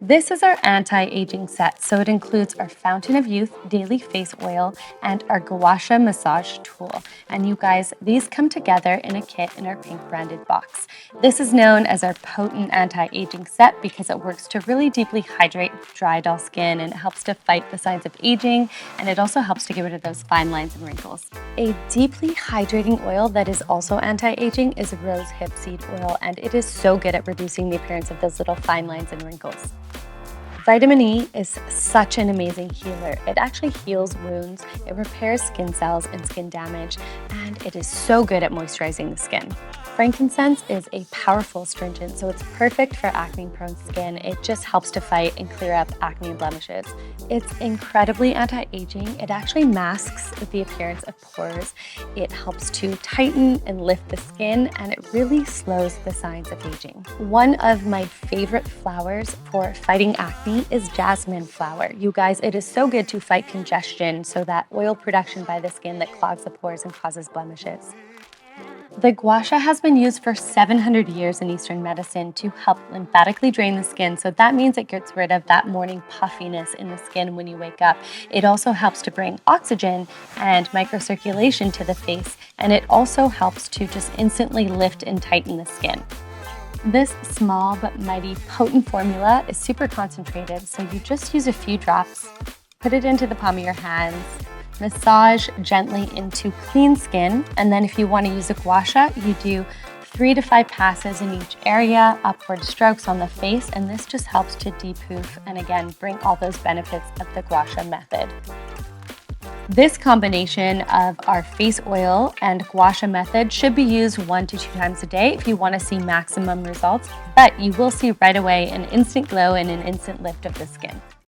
This is our anti-aging set, so it includes our Fountain of Youth Daily Face Oil and our Gua Sha Massage Tool. And you guys, these come together in a kit in our pink branded box. This is known as our potent anti-aging set because it works to really deeply hydrate dry, dull skin, and it helps to fight the signs of aging, and it also helps to get rid of those fine lines and wrinkles. A deeply hydrating oil that is also anti-aging is Rose Hip Seed Oil, and it is so good at reducing the appearance of those little fine lines and wrinkles. Vitamin E is such an amazing healer. It actually heals wounds, it repairs skin cells and skin damage, and it is so good at moisturizing the skin. Frankincense is a powerful astringent, so it's perfect for acne-prone skin. It just helps to fight and clear up acne and blemishes. It's incredibly anti-aging. It actually masks the appearance of pores. It helps to tighten and lift the skin, and it really slows the signs of aging. One of my favorite flowers for fighting acne is jasmine flower. You guys, it is so good to fight congestion, so that oil production by the skin that clogs the pores and causes blemishes. The gua sha has been used for 700 years in Eastern medicine to help lymphatically drain the skin, so that means it gets rid of that morning puffiness in the skin when you wake up. It also helps to bring oxygen and microcirculation to the face, and it also helps to just instantly lift and tighten the skin. This small but mighty potent formula is super concentrated, so you just use a few drops, put it into the palm of your hands, massage gently into clean skin, and then if you want to use a gua sha, you do 3 to 5 passes in each area, upward strokes on the face, and this just helps to depuff and again bring all those benefits of the gua sha method. This combination of our face oil and gua sha method should be used 1 to 2 times a day if you want to see maximum results, but you will see right away an instant glow and an instant lift of the skin.